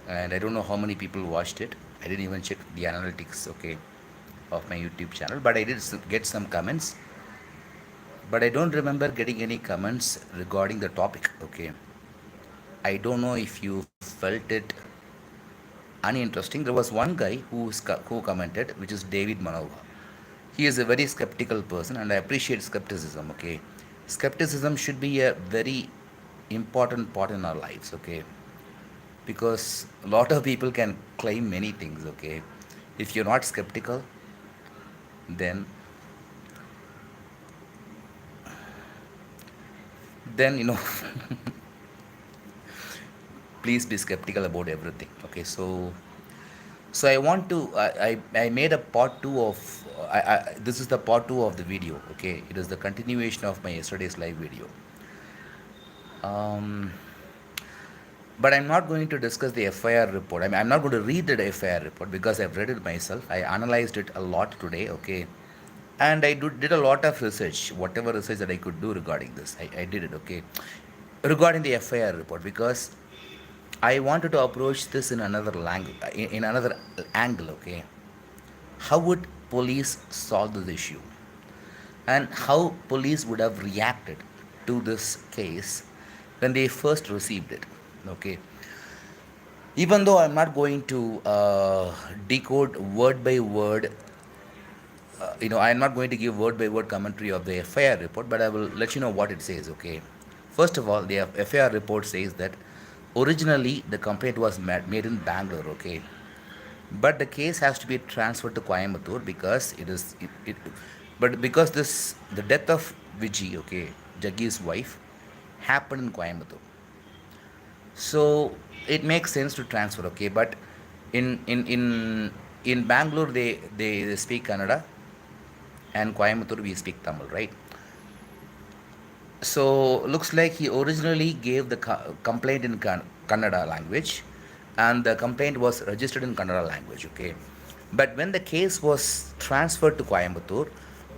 and I don't know how many people watched it. I didn't even check the analytics, okay, of my YouTube channel, but I did get some comments. But I don't remember getting any comments regarding the topic, okay. I don't know if you felt it uninteresting. There was one guy who commented, which is David Manova. He is a very skeptical person, and I appreciate skepticism. Okay, skepticism should be a very important part in our lives. Okay, because a lot of people can claim many things. Okay, if you're not skeptical, then you know please be skeptical about everything. Okay, so I want to I made a part two of this is the part two of the video. Okay, it is the continuation of my yesterday's live video. um, but I'm not going to discuss the FIR report. I mean, I'm not going to read the FIR report because I've read it myself. I analyzed it a lot today. Okay, and did a lot of research, whatever research that I could do regarding this. I did it. Okay, regarding the FIR report, because I wanted to approach this in another language, in another angle. Okay, how would police solve this issue, and how police would have reacted to this case when they first received it. Okay, even though I'm not going to decode word by word, I'm not going to give word by word commentary of the FIR report, but I will let you know what it says. Okay, first of all, the FIR report says that originally the complaint was made in Bangalore. Okay, but the case has to be transferred to Coimbatore because but because the death of Viji, okay, Jaggi's wife, happened in Coimbatore, so it makes sense to transfer. Okay, but in in in in Bangalore they speak Kannada, and Coimbatore we speak Tamil, right? So looks like he originally gave the complaint in Kannada language, and the complaint was registered in Kannada language. Okay, but when the case was transferred to Coimbatore,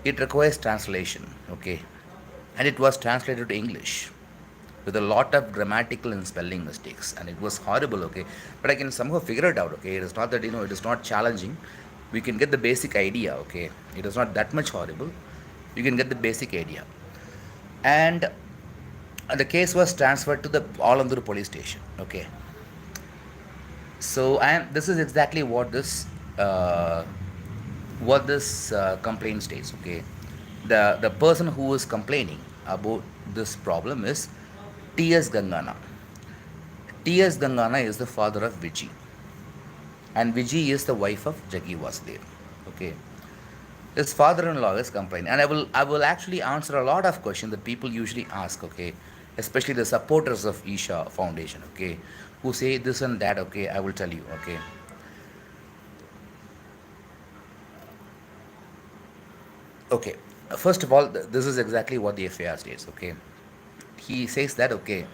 it requires translation. Okay, and it was translated to English with a lot of grammatical and spelling mistakes, and it was horrible. Okay, but I can somehow figure it out. Okay, it is not that it is not challenging. We can get the basic idea. Okay, it is not that much horrible. You can get the basic idea, and the case was transferred to the Alandur police station. Okay, so this is exactly uh, what this complaint states. Okay, the person who is complaining about this problem is T.S. Gangana. T.S. Gangana is the father of Viji, and Viji is the wife of Jaggi Vasudev. Okay, his father-in-law is complaining, and I will actually answer a lot of questions that people usually ask. Okay, especially the supporters of Isha Foundation. Okay, who say this and that. Okay, I will tell you. Okay, okay. First of all, this is exactly what the FAR states. Okay, he says that. Okay,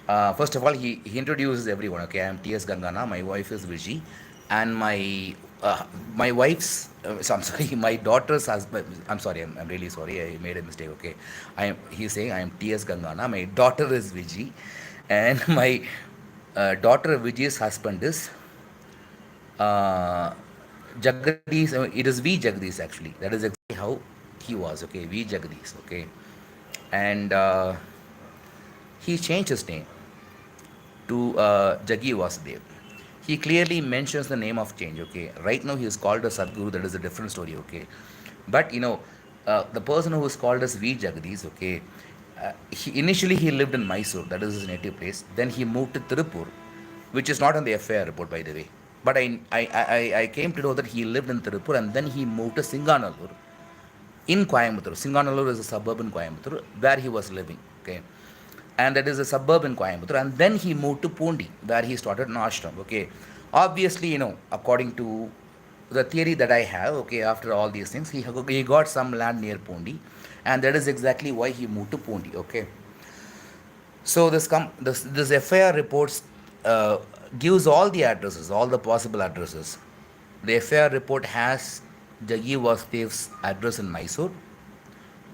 first of all, he introduces everyone. Okay, I am T.S. Gangana. My wife is Viji, and my wife's. So I'm sorry, my daughter's husband. I'm sorry. I'm really sorry. I made a mistake. Okay, He's saying I am T.S. Gangana. My daughter is Viji, and my daughter Viji's husband is uh, Jagdish. It is V Jagdish actually. That is exactly how he was. Okay, V Jagdish. Okay, and he changed his name to Jaggi Vasudev. He clearly mentions the name of change. Okay, right now he is called as Sadguru. That is a different story. Okay, but the person who is called as V Jagdish. Okay, initially he lived in Mysore. That is his native place. Then he moved to Tirupur, which is not on the FIR report, by the way. But I came to know that he lived in Tirupur, and then he moved to Singanallur in Coimbatore. Singanallur is a suburb in Coimbatore where he was living. Okay, and that is a suburb in Coimbatore. And then he moved to Pundi, where he started an ashram. Okay, obviously, according to the theory that I have, okay, after all these things, he got some land near Pundi, and that is exactly why he moved to Pundi. Okay, so this FIR reports gives all the addresses, all the possible addresses. The FIR report has Jaggi Vasudev's address in Mysore,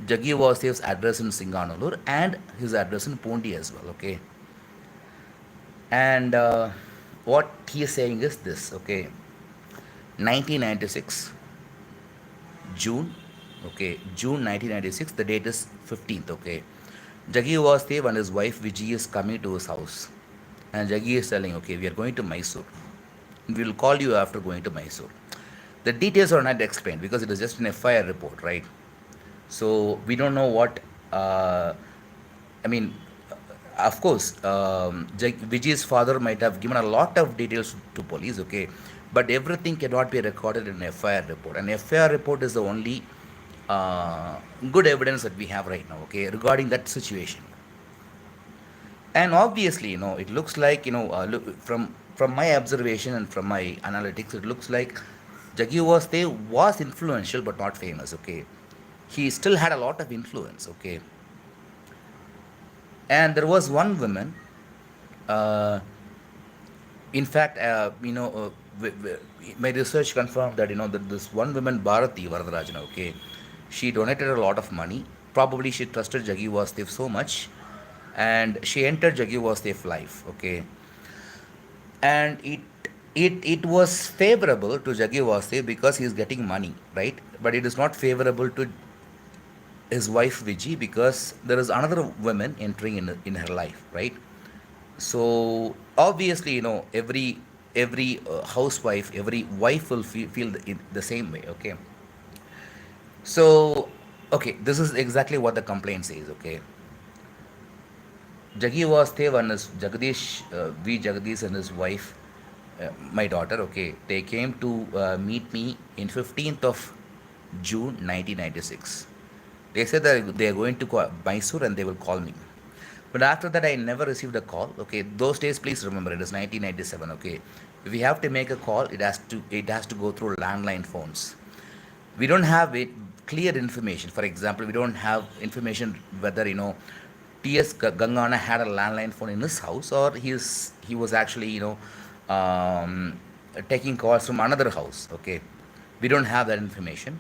Jaggi Vasudev's address in Singanallur, and his address in Pundi as well. Okay, and what he is saying is this, okay. 1996, June, okay, June 1996, the date is 15th, okay. Jaggi Vastev and his wife Vijay is coming to his house. And Jaggi is telling, okay, we are going to Mysore. We will call you after going to Mysore. The details are not explained because it is just an FIR report, right? So we don't know what, I mean, of course, Vijay's father might have given a lot of details to police, okay, but everything cannot be recorded in an FIR report. An FIR report is the only uh, good evidence that we have right now, okay, regarding that situation. And obviously, it looks like, look, from my observation and from my analytics, it looks like Jaggi was influential but not famous, okay. He still had a lot of influence, okay. And there was one woman, uh, in fact, my research confirmed that, that this one woman, Bharati Varadarajan, okay, she donated a lot of money. Probably she trusted Jaggi Vasudev so much, and she entered Jaggi Vasudev's life, okay. And it was favorable to Jaggi Vasudev because he is getting money, right? But it is not favorable to his wife Vijay because there is another woman entering in her life, right? So obviously, every housewife, every wife will feel the same way, okay. So okay, this is exactly what the complaint says, okay. Jaggi was there and his Jagdish, V. Jagdish and his wife, my daughter, okay, they came to meet me in 15th of June 1996. They said that they are going to Mysore and they will call me. But after that, I never received a call. Okay, those days, please remember, it is 1997. Okay, if we have to make a call, it has to go through landline phones. We don't have it clear information. For example, we don't have information whether T.S. Gangana had a landline phone in his house or he was actually taking calls from another house. Okay, we don't have that information.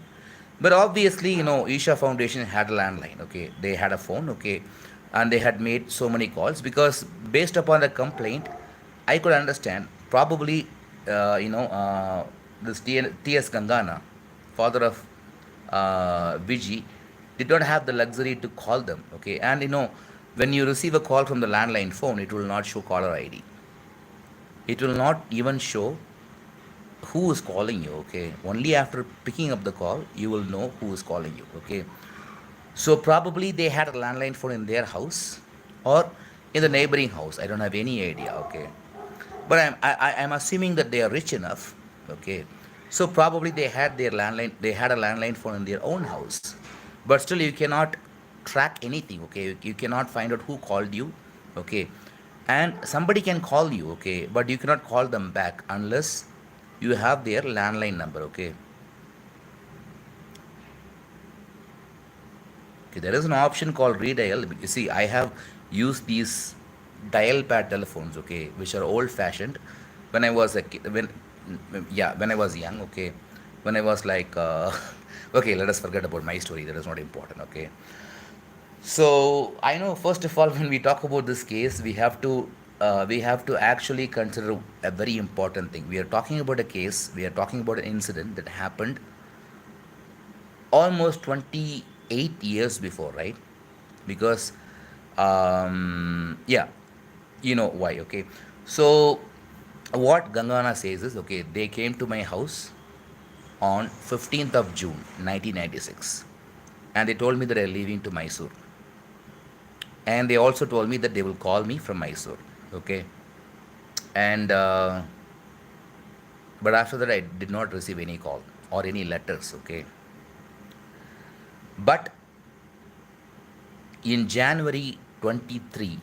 But obviously, Isha Foundation had a landline. Okay, they had a phone. Okay, and they had made so many calls because based upon the complaint, I could understand probably this T.S. Gangana, father of Viji, did not have the luxury to call them. Okay, and when you receive a call from the landline phone, it will not show caller ID. It will not even show who is calling you. Okay, only after picking up the call, you will know who is calling you. Okay, so probably they had a landline phone in their house or in the neighboring house. I don't have any idea. Okay, but I'm assuming that they are rich enough. Okay, so probably they had a landline phone in their own house, but still you cannot track anything. Okay, you cannot find out who called you. Okay, and somebody can call you. Okay, but you cannot call them back unless you have their landline number. Okay. Okay, there is an option called redial. You see, I have used these dial pad telephones, okay, which are old fashioned. When I was a when yeah, when I was young, okay, when I was like okay, let us forget about my story. That is not important, okay. So I know first of all, when we talk about this case, we have to actually consider a very important thing. We are talking about a case. We are talking about an incident that happened almost 28 years before, right? Because yeah, you know why, okay. So what Gangana says is, okay, they came to my house on 15th of June 1996, and they told me that they're leaving to Mysore, and they also told me that they will call me from Mysore, okay. And but after that I did not receive any call or any letters, okay. But in January 23,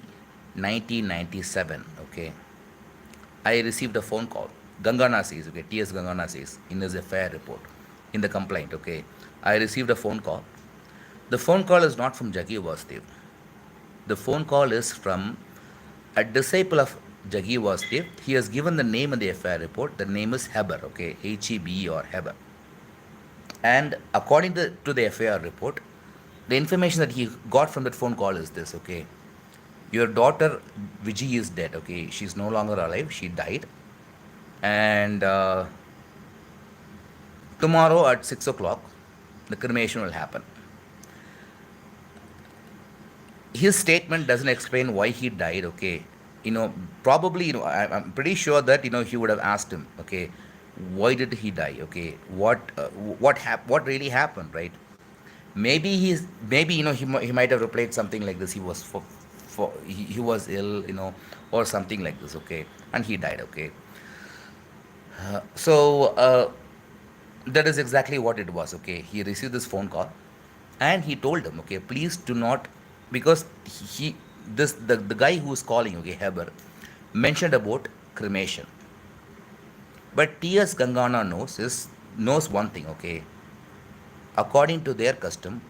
1997, okay, I received a phone call. Gangana says, okay, T.S. Gangana says in his FIR report, in the complaint, okay, I received a phone call. The phone call is not from Jaggi Vasudev. The phone call is from a disciple of Jaggi Vasudev. He has given the name in the FIR report. The name is Heber, okay, Hebe or Heber. And according to the FIR report, the information that he got from that phone call is this, okay. Your daughter Vijay is dead, okay. She's no longer alive. She died. And tomorrow at 6 o'clock, the cremation will happen. His statement doesn't explain why he died, okay? You know, probably, I'm pretty sure that, he would have asked him, okay, why did he die, okay? What really happened, right? Maybe, he might have replied something like this. He was ill, or something like this, okay? And he died, okay? So that is exactly what it was, okay? He received this phone call, and he told him, okay, please do not, because he this the guy who is calling, okay, Heber, mentioned about cremation. But T.S. Gangana knows one thing, okay? According to their custom,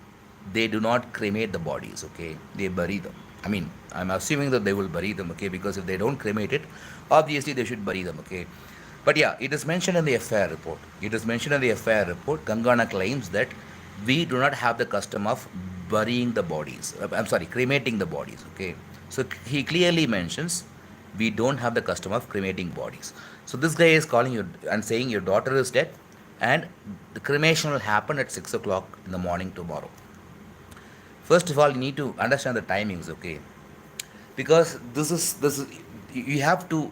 they do not cremate the bodies, okay? They bury them. I mean, I'm assuming that they will bury them, okay? Because if they don't cremate it, obviously they should bury them, okay? But yeah, it is mentioned in the FIR report. It is mentioned in the FIR report. Gangana claims that we do not have the custom of burying the bodies. I'm sorry, cremating the bodies, okay? So he clearly mentions we don't have the custom of cremating bodies. So this guy is calling you and saying your daughter is dead, and the cremation will happen at 6 o'clock in the morning tomorrow. First of all, you need to understand the timings, okay? Because this is you have to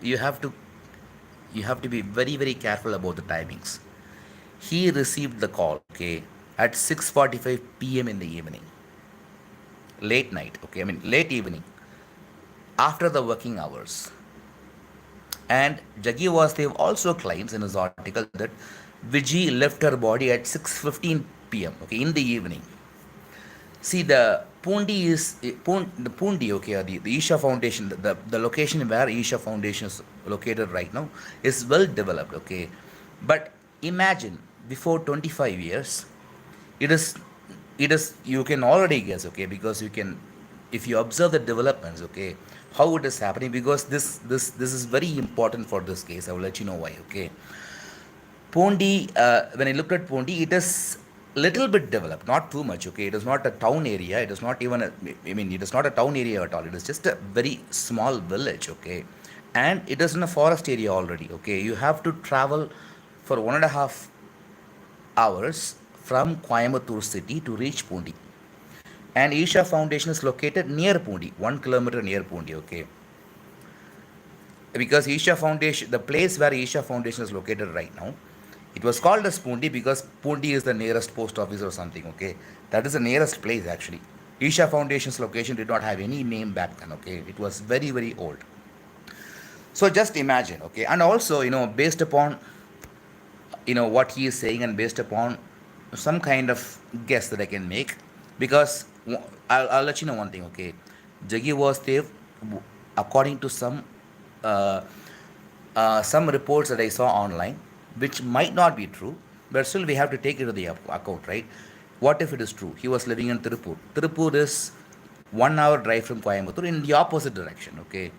be very very careful about the timings. He received the call, okay, at 6:45 p.m. in the evening, late night, okay, I mean late evening, after the working hours. And Jaggi Vasudev also claims in his article that Viji left her body at 6:15 p.m., okay, in the evening. See, the Pundi the Pundi, okay, the Isha Foundation, the location where Isha Foundation is located right now is well developed, okay. But imagine before 25 years, it is, you can already guess, okay, because if you observe the developments, okay, how it is happening, because this is very important for this case. I will let you know why, okay. Pondi, when I looked at Pondi, it is little bit developed, not too much. Okay, it is not a town area. It is not even a. I mean, it is not a town area at all. It is just a very small village. Okay, and it is in a forest area already. Okay, you have to travel for 1.5 hours from Coimbatore city to reach Pundi. And Isha Foundation is located near Pundi, 1 kilometer near Pundi. Okay, because Isha Foundation, the place where Isha Foundation is located right now, it was called as Pundi because Pundi is the nearest post office or something. Okay, that is the nearest place actually. Isha Foundation's location did not have any name back then. Okay, it was very very old. So just imagine. Okay, and also based upon what he is saying and based upon some kind of guess that I can make, because I'll let you know one thing. Okay, Jaggi was there, according to uh, some reports that I saw online, which might not be true, but still we have to take it to the account, right? What if it is true? He was living in Tirupur. Tirupur is 1 hour drive from Coimbatore in the opposite direction, okay?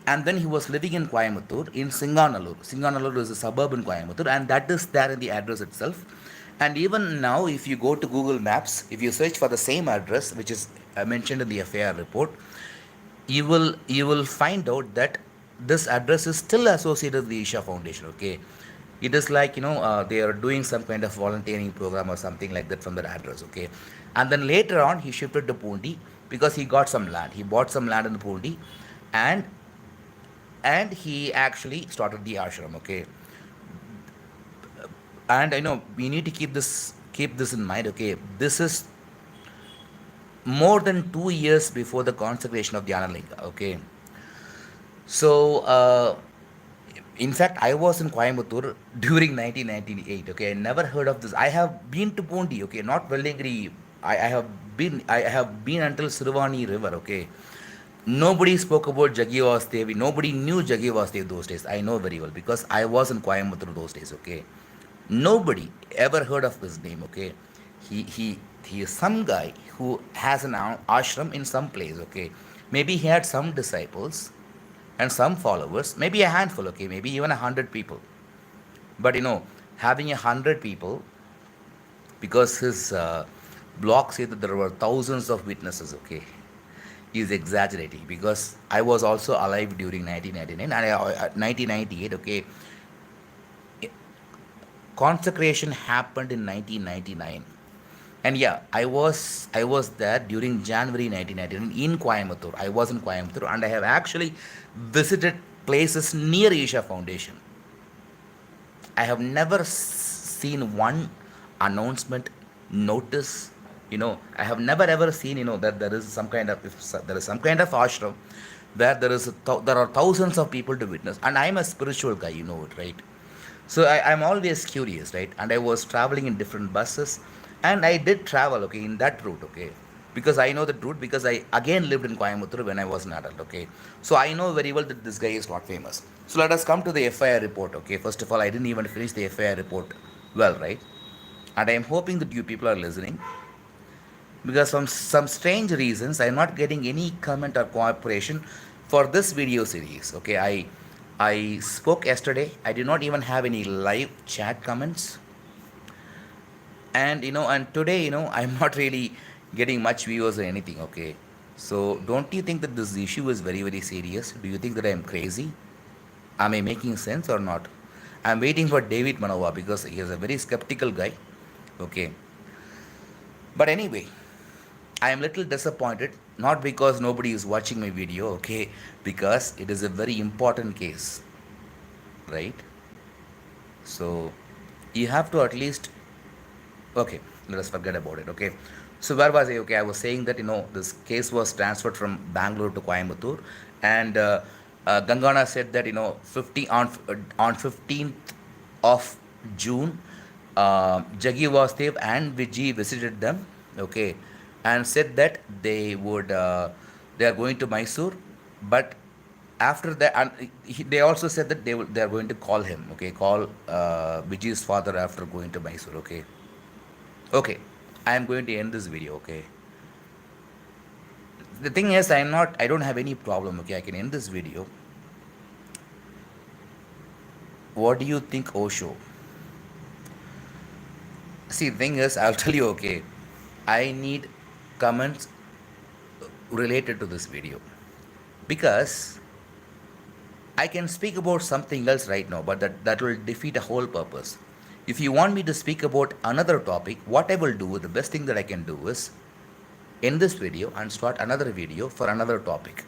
And then he was living in Coimbatore in Singanallur. Singanallur is a suburb in Coimbatore, and that is there in the address itself. And even now, if you go to Google Maps, if you search for the same address, which is mentioned in the FAR report, you will find out that this address is still associated with the Isha Foundation. Okay, it is like they are doing some kind of volunteering program or something like that from that address. Okay, and then later on he shifted to Pundi because he got some land. He bought some land in Pundi, and he actually started the ashram. Okay, and I know we need to keep this in mind. Okay, this is more than 2 years before the consecration of Dhyanalinga. Okay, so in fact, I was in Coimbatore during 1998. Okay, I never heard of this. I have been to Pundi. Okay, not Vellingiri. I have been until Sirvani River. Okay, nobody spoke about Jaggi Vastudevi. Nobody knew Jaggi Vastudevi those days. I know very well because I was in Coimbatore those days. Okay, nobody ever heard of his name. Okay, he he he is some guy who has an ashram in some place. Okay, maybe he had some disciples and some followers, maybe a handful. Okay, maybe even 100 people. But having 100 people, because his blog said that there were thousands of witnesses. Okay, he is exaggerating because I was also alive during 1999 and 1998. Okay, Consecration happened in 1999. And yeah, I was there during January 1999 in Coimbatore. I was in Coimbatore, and I have actually visited places near Isha Foundation. I have never seen one announcement, notice. I have never ever seen, that there is some kind of, if there is some kind of ashram where there are thousands of people to witness. And I'm a spiritual guy, you know it, right? So I'm always curious, right? And I was traveling in different buses, and I did travel, okay, in that route, okay, because I know the route because I again lived in Coimbatore when I was an adult, okay. So I know very well that this guy is not famous. So let us come to the FIR report, okay. First of all, I didn't even finish the FIR report well, right? And I am hoping that you people are listening because from some strange reasons I'm not getting any comment or cooperation for this video series. Okay, I spoke yesterday. I did not even have any live chat comments, and and today I'm not really getting much viewers or anything. Okay, so don't you think that this issue is very very serious? Do you think that I'm crazy? Am I making sense or not? I'm waiting for David Manoa because he is a very skeptical guy. Okay, but anyway, I am little disappointed, not because nobody is watching my video, okay, because it is a very important case, right? So you have to at least, okay, let us forget about it, okay. So where was I? Okay, I was saying that this case was transferred from Bangalore to Coimbatore, and Gangana said that 15th of June, Jaggi Vasudev and Vijay visited them, okay, and said that they are going to Mysore, but after that, and they also said that they are going to call him, okay, call Vijay's father after going to Mysore, okay. Okay, I am going to end this video, okay. The thing is, I don't have any problem, okay. I can end this video. What do you think, Osho? See, the thing is, I'll tell you, okay. I need comments related to this video because I can speak about something else right now, but that will defeat a whole purpose. If you want me to speak about another topic, what I will do, the best thing that I can do is end this video and start another video for another topic.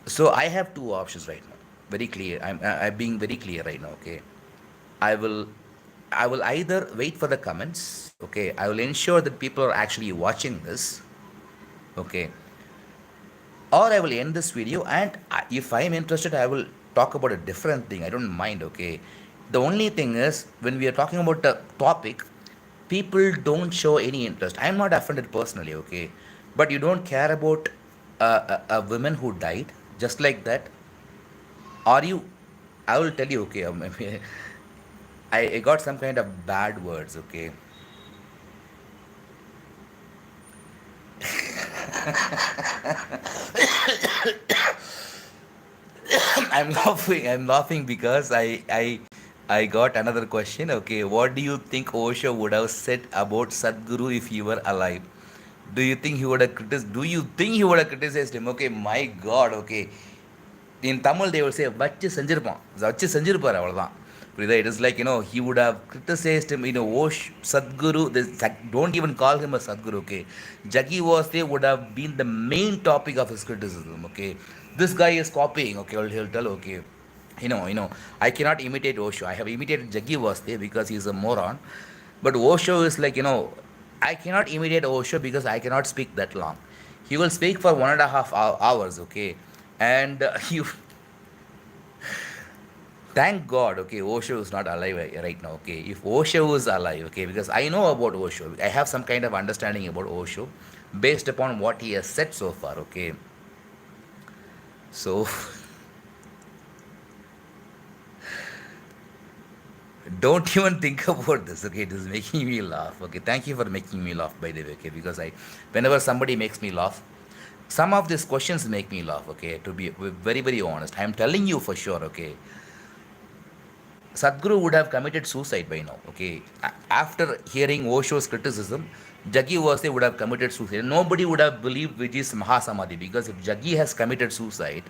So I have two options right now. Very clear. I'm being very clear right now, okay? I will I will either wait for the comments, okay? I will ensure that people are actually watching this, okay? Or I will end this video, and if I am interested, I will talk about a different thing. I don't mind, okay? The only thing is, when we are talking about the topic, people don't show any interest. I'm not offended personally, okay? But you don't care about a woman who died just like that. Are you? I will tell you, okay? I got some kind of bad words, okay? I'm laughing because I got another question. Okay, what do you think Osho would have said about Sadguru if he were alive? Do you think he would have criticized? Do you think he would have criticized him? Okay, my God. Okay, in Tamil they will say வச்சு செஞ்சிருப்பான் வச்சு செஞ்சிருப்பார் அவ்வளோதான் புரியுதா it is like he would have criticized him Osh Sadguru don't even call him a Sadguru, okay. Jaggi was there would have been the main topic of his criticism, okay. This guy is copying, okay. He'll tell, okay, I cannot imitate Osho. I have imitated Jaggi was there because he's a moron, but Osho is like I cannot imitate Osho because I cannot speak that long. He will speak for 1.5 hours, okay. And you thank God, okay, Osho is not alive right now, okay. If Osho is alive, okay, because I know about Osho, I have some kind of understanding about Osho based upon what he has said so far, okay. So don't even think about this, okay. It is making me laugh, okay. Thank you for making me laugh, by the way, okay, because whenever somebody makes me laugh, some of these questions make me laugh, okay, to be very very honest. I am telling you for sure, okay. Sadhguru would have committed suicide by now, okay. After hearing Osho's criticism, Jaggi Vase would have committed suicide. Nobody would have believed Vijay's Mahasamadhi, because if Jaggi has committed suicide,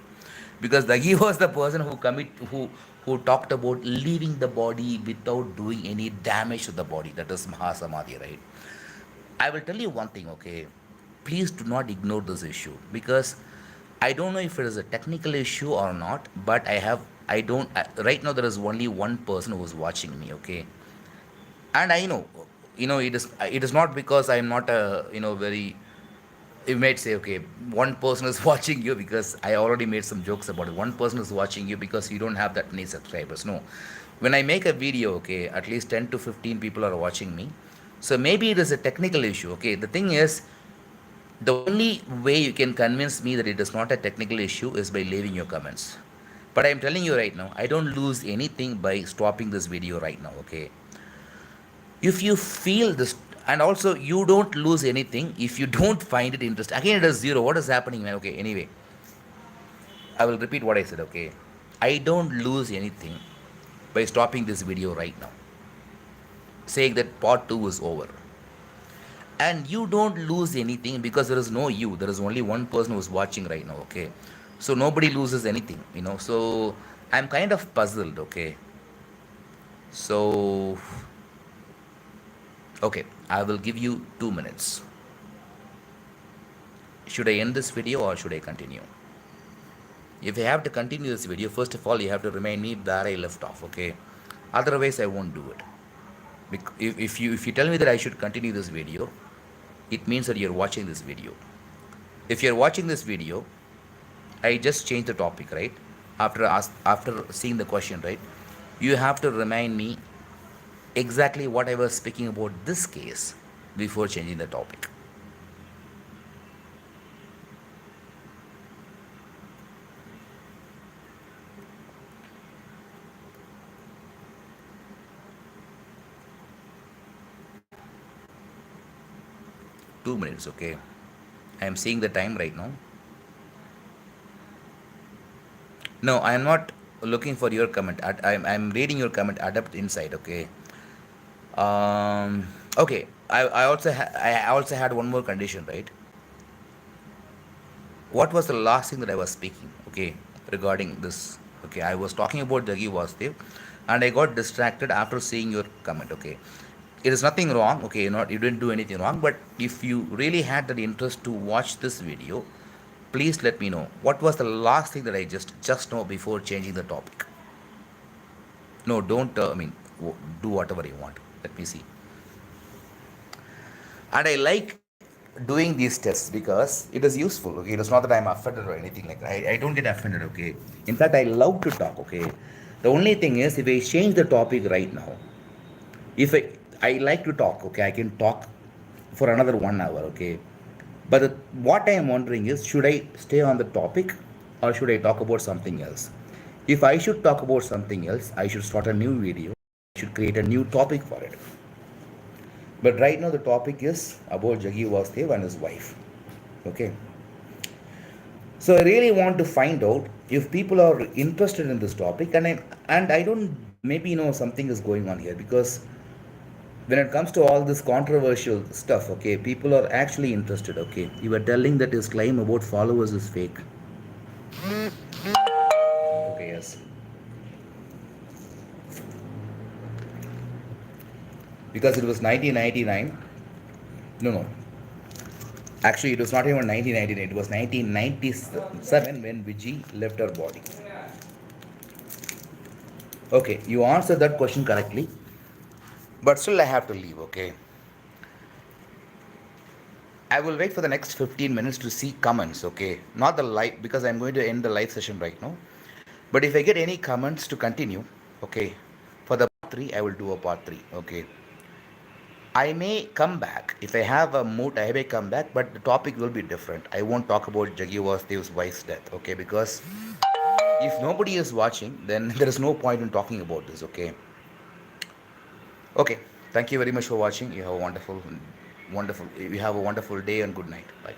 because he was the person who talked about leaving the body without doing any damage to the body. That is Mahasamadhi, right? I will tell you one thing, okay? Please do not ignore this issue because I don't know if it is a technical issue or not, but I don't, right now there is only one person who is watching me, okay? And I know, it is not because I'm not a, very, you might say, okay, one person is watching you because I already made some jokes about it. One person is watching you because you don't have that many subscribers. No. When I make a video, okay, at least 10 to 15 people are watching me. So maybe it is a technical issue, okay. The thing is, the only way you can convince me that it is not a technical issue is by leaving your comments. But I'm telling you right now, I don't lose anything by stopping this video right now, okay. If you feel this, and also you don't lose anything if you don't find it interesting. Again, it is zero. What is happening, man? Okay, anyway, I will repeat what I said, okay. I don't lose anything by stopping this video right now, saying that part 2 is over. And you don't lose anything because there is no you. There is only one person who's watching right now, okay. So nobody loses anything, So I'm kind of puzzled, okay. So, okay, I will give you 2 minutes. Should I end this video or should I continue? If I have to continue this video, first of all, you have to remind me where I left off, okay? Otherwise, I won't do it. If you tell me that I should continue this video, it means that you're watching this video. If you're watching this video, I just changed the topic, right? After seeing the question, right? You have to remind me exactly what I was speaking about this case before changing the topic. 2 minutes, okay? I am seeing the time right now. No, I am not looking for your comment. I'm reading your comment. Adapt inside, okay? Okay. I also had one more condition, right? What was the last thing that I was speaking, okay, regarding this? Okay, I was talking about Jaggi Vasudev, and I got distracted after seeing your comment, okay. It is nothing wrong, okay, you didn't do anything wrong, but if you really had that interest to watch this video, please let me know. What was the last thing that I just know before changing the topic? No, don't, do whatever you want. Let me see. And I like doing these tests because it is useful, okay. It is not that I'm offended or anything like that. I don't get offended, okay. In fact, I love to talk, okay. The only thing is, if I change the topic right now, if I like to talk, okay, I can talk for another 1 hour, okay. But what I am wondering is, should I stay on the topic or should I talk about something else? If I should talk about something else, I should start a new video. I should create a new topic for it. But right now the topic is about Jaggi Vasudev and his wife. Okay. So I really want to find out if people are interested in this topic, and I don't, maybe something is going on here, because when it comes to all this controversial stuff, okay, people are actually interested, okay. You were telling that his claim about followers is fake. Okay, yes. Because it was 1999. No. Actually, it was not even 1999. It was 1997 when Vijay left her body. Okay, you answered that question correctly. But still I have to leave, okay. I will wait for the next 15 minutes to see comments, okay. Not the live, because I'm going to end the live session right now. But if I get any comments to continue, okay, for the part 3, I will do a part 3, okay. I may come back. If I have a mood, I may come back, but the topic will be different. I won't talk about Jaggi Vasudev's wife's death, okay, because if nobody is watching, then there is no point in talking about this, okay. Okay, thank you very much for watching. You have a wonderful, you have a wonderful day and good night. Bye.